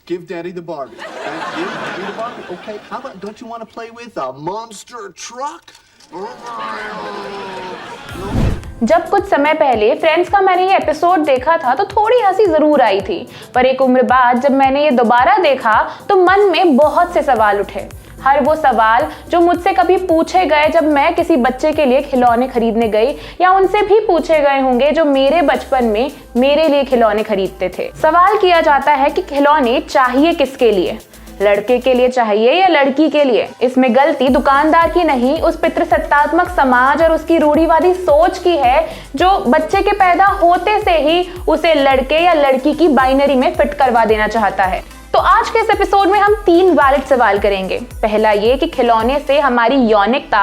Give Daddy the Barbie. Give Daddy the Barbie. Okay. How about? Don't you want to play with a monster truck? जब कुछ समय पहले friends का मैंने ये एपिसोड देखा था तो थोड़ी हंसी जरूर आई थी, पर एक उम्र बाद जब मैंने ये दोबारा देखा तो मन में बहुत से सवाल उठे। हर वो सवाल जो मुझसे कभी पूछे गए जब मैं किसी बच्चे के लिए खिलौने खरीदने गई, या उनसे भी पूछे गए होंगे जो मेरे बचपन में मेरे लिए खिलौने खरीदते थे। सवाल किया जाता है कि खिलौने चाहिए किसके लिए, लड़के के लिए चाहिए या लड़की के लिए। इसमें गलती दुकानदार की नहीं, उस पितृसत्तात्मक समाज और उसकी रूढ़िवादी सोच की है जो बच्चे के पैदा होते से ही उसे लड़के या लड़की की बाइनरी में फिट करवा देना चाहता है। तो आज के इस एपिसोड में हम 3 वैलिड सवाल करेंगे। पहला ये कि खिलौने से हमारी यौनिकता,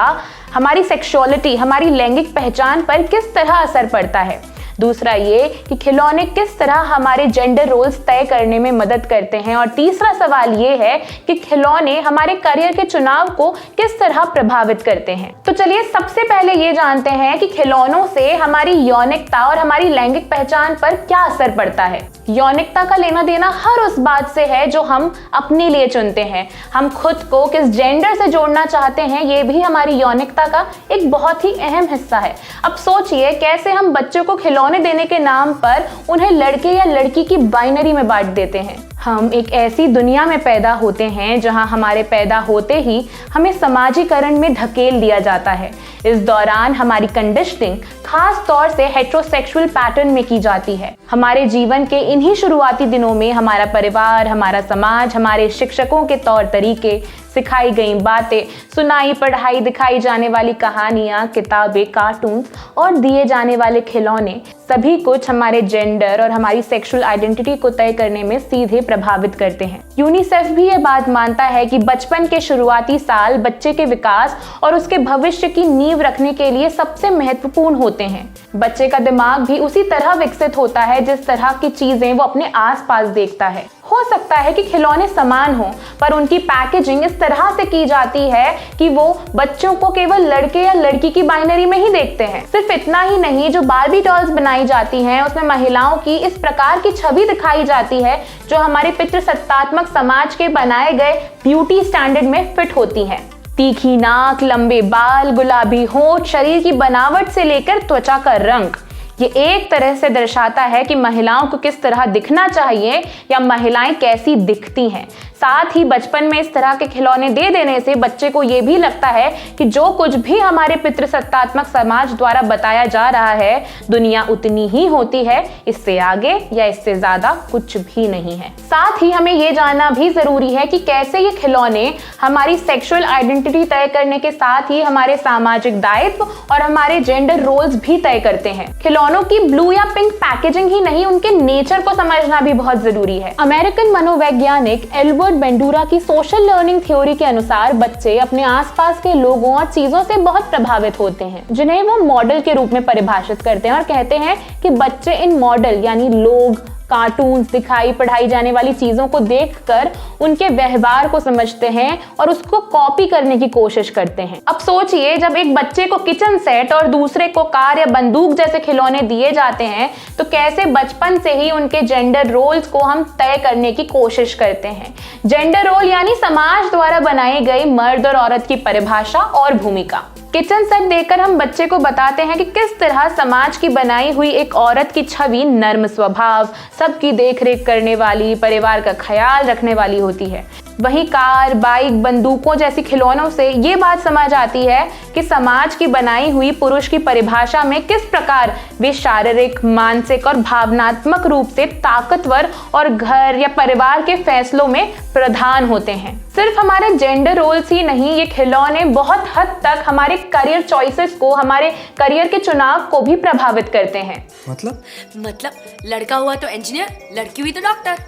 हमारी सेक्सुअलिटी, हमारी लैंगिक पहचान पर किस तरह असर पड़ता है। दूसरा ये कि खिलौने किस तरह हमारे जेंडर रोल्स तय करने में मदद करते हैं। और तीसरा सवाल ये है कि खिलौने हमारे करियर के चुनाव को किस तरह प्रभावित करते हैं। तो चलिए सबसे पहले ये जानते हैं कि खिलौनों से हमारी यौनिकता और हमारी लैंगिक पहचान पर क्या असर पड़ता है। यौनिकता का लेना देना हर उस बात से है जो हम अपने लिए चुनते हैं। हम खुद को किस जेंडर से जोड़ना चाहते हैं, ये भी हमारी यौनिकता का एक बहुत ही अहम हिस्सा है। अब सोचिए कैसे हम बच्चों को खिलौने देने के नाम पर उन्हें लड़के या लड़की की बाइनरी में बांट देते हैं। हम एक ऐसी दुनिया में पैदा होते हैं जहां हमारे पैदा होते ही हमें समाजीकरण में धकेल दिया जाता है। इस दौरान हमारी कंडीशनिंग खास तौर से हेटेरोसेक्सुअल पैटर्न में की जाती है। हमारे जीवन के इन्हीं शुरुआती दिनों में हमारा परिवार, हमारा समाज, हमारे शिक्षकों के तौर तरीके, सिखाई गई बातें, सुनाई पढ़ाई दिखाई जाने वाली कहानियां, किताबें, कार्टून्स और दिए जाने वाले खिलौने, सभी कुछ हमारे जेंडर और हमारी सेक्सुअल आइडेंटिटी को तय करने में सीधे प्रभावित करते हैं। यूनिसेफ भी ये बात मानता है कि बचपन के शुरुआती साल बच्चे के विकास और उसके भविष्य की नींव रखने के लिए सबसे महत्वपूर्ण होते हैं। बच्चे का दिमाग भी उसी तरह विकसित होता है जिस तरह की चीजें वो अपने आसपास देखता है। हो सकता है कि खिलौने समान हो, पर उनकी पैकेजिंग इस तरह से की जाती है कि वो बच्चों को केवल लड़के या लड़की की बाइनरी में ही देखते हैं। सिर्फ इतना ही नहीं, जो बार्बी डॉल्स बनाई जाती हैं उसमें महिलाओं की इस प्रकार की छवि दिखाई जाती है जो हमारे पितृसत्तात्मक समाज के बनाए गए ब्यूटी स्टैंडर्ड में फिट होती है। तीखी नाक, लंबे बाल, गुलाबी होंठ, शरीर की बनावट से लेकर त्वचा का रंग, ये एक तरह से दर्शाता है कि महिलाओं को किस तरह दिखना चाहिए या महिलाएं कैसी दिखती हैं। साथ ही बचपन में इस तरह के खिलौने दे देने से बच्चे को ये भी लगता है कि जो कुछ भी हमारे पितृसत्तात्मक समाज द्वारा बताया जा रहा है, दुनिया उतनी ही होती है, इससे आगे या इससे ज्यादा कुछ भी नहीं है। साथ ही हमें ये जानना भी जरूरी है कि कैसे ये खिलौने हमारी सेक्सुअल आइडेंटिटी तय करने के साथ ही हमारे सामाजिक दायित्व और हमारे जेंडर रोल्स भी तय करते हैं। खिलौनों की ब्लू या पिंक पैकेजिंग ही नहीं, उनके नेचर को समझना भी बहुत जरूरी है। अमेरिकन मनोवैज्ञानिक एल्बर्ट बेंडूरा की सोशल लर्निंग थ्योरी के अनुसार बच्चे अपने आसपास के लोगों और चीजों से बहुत प्रभावित होते हैं, जिन्हें वो मॉडल के रूप में परिभाषित करते हैं और कहते हैं कि बच्चे इन मॉडल यानी लोग, कार्टून्स, दिखाई पढ़ाई जाने वाली चीजों को देखकर उनके व्यवहार को समझते हैं और उसको कॉपी करने की कोशिश करते हैं। अब सोचिए जब एक बच्चे को किचन सेट और दूसरे को कार या बंदूक जैसे खिलौने दिए जाते हैं तो कैसे बचपन से ही उनके जेंडर रोल्स को हम तय करने की कोशिश करते हैं। जेंडर रोल यानी समाज द्वारा बनाई गई मर्द और औरत की परिभाषा और भूमिका। किचन सेट देकर हम बच्चे को बताते हैं कि किस तरह समाज की बनाई हुई एक औरत की छवि नर्म स्वभाव, सबकी देखरेख करने वाली, परिवार का ख्याल रखने वाली होती है। वहीं कार, बाइक, बंदूकों जैसी खिलौनों से ये बात समझ आती है कि समाज की बनाई हुई पुरुष की परिभाषा में किस प्रकार वे शारीरिक, मानसिक और भावनात्मक रूप से ताकतवर और घर या परिवार के फैसलों में प्रधान होते हैं। सिर्फ हमारे जेंडर रोल्स ही नहीं, ये खिलौने बहुत हद तक हमारे करियर चॉइसेस को, हमारे करियर के चुनाव को भी प्रभावित करते हैं। मतलब लड़का हुआ तो इंजीनियर, लड़की हुई तो डॉक्टर।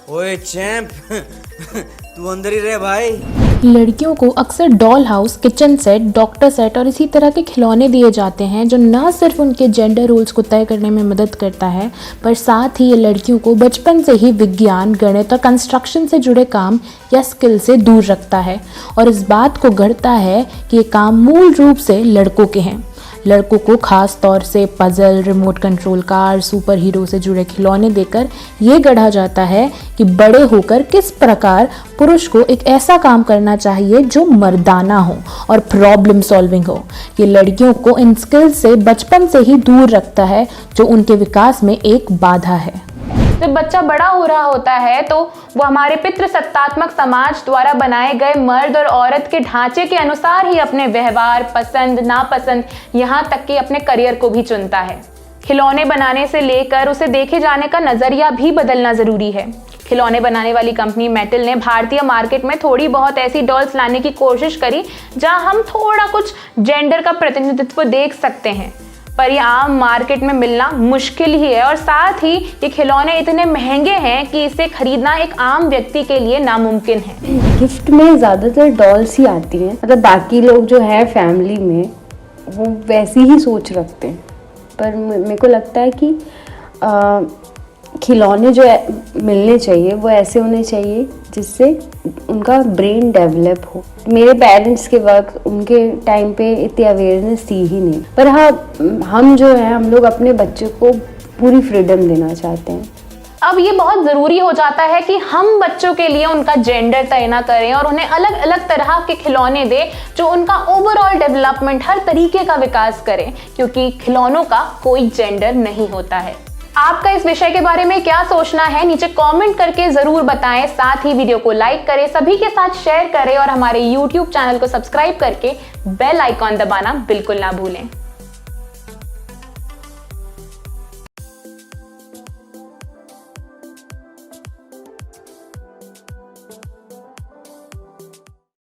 ओए चैंप तू अंदर ही रहे भाई। लड़कियों को अक्सर doll house, kitchen set, doctor set और इसी तरह के खिलौने दिए जाते हैं जो न सिर्फ उनके जेंडर रोल्स को तय करने में मदद करता है, पर साथ ही ये लड़कियों को बचपन से ही विज्ञान, गणित और कंस्ट्रक्शन से जुड़े काम या स्किल से दूर रखता है और इस बात को गढ़ता है कि ये काम मूल रूप से लड़कों के हैं। लड़कों को खास तौर से puzzle, remote control car, super hero से जुड़े खिलौने देकर ये गढ़ा जाता है कि बड़े होकर किस प्रकार पुरुष को एक ऐसा काम करना चाहिए जो मर्दाना हो और प्रॉब्लम सॉल्विंग हो। ये लड़कियों को इन स्किल्स से बचपन से ही दूर रखता है जो उनके विकास में एक बाधा है। जब बच्चा बड़ा हो रहा होता है तो वो हमारे पितृसत्तात्मक समाज द्वारा बनाए गए मर्द और औरत के ढांचे के अनुसार ही अपने व्यवहार, पसंद, नापसंद, यहाँ तक कि अपने करियर को भी चुनता है। खिलौने बनाने से लेकर उसे देखे जाने का नजरिया भी बदलना जरूरी है। खिलौने बनाने वाली कंपनी मेटल ने भारतीय मार्केट में थोड़ी बहुत ऐसी डॉल्स लाने की कोशिश करी जहां हम थोड़ा कुछ जेंडर का प्रतिनिधित्व देख सकते हैं, पर ये आम मार्केट में मिलना मुश्किल ही है और साथ ही ये खिलौने इतने महंगे हैं कि इसे खरीदना एक आम व्यक्ति के लिए नामुमकिन है। गिफ्ट में ज़्यादातर डॉल्स ही आती हैं, मतलब बाकी लोग जो है फैमिली में वो वैसी ही सोच रखते हैं, पर मेरे को लगता है कि खिलौने जो मिलने चाहिए वो ऐसे होने चाहिए जिससे उनका ब्रेन डेवलप हो। मेरे पेरेंट्स के वक्त उनके टाइम पे इतनी अवेयरनेस थी ही नहीं, पर हाँ हम जो है हम लोग अपने बच्चों को पूरी फ्रीडम देना चाहते हैं। अब ये बहुत ज़रूरी हो जाता है कि हम बच्चों के लिए उनका जेंडर तय ना करें और उन्हें अलग अलग तरह के खिलौने दें जो उनका ओवरऑल डेवलपमेंट, हर तरीके का विकास करें, क्योंकि खिलौनों का कोई जेंडर नहीं होता है। आपका इस विषय के बारे में क्या सोचना है, नीचे कमेंट करके ज़रूर बताएं। साथ ही वीडियो को लाइक करें, सभी के साथ शेयर करें और हमारे YouTube चैनल को सब्सक्राइब करके बेल आइकॉन दबाना बिल्कुल ना भूलें।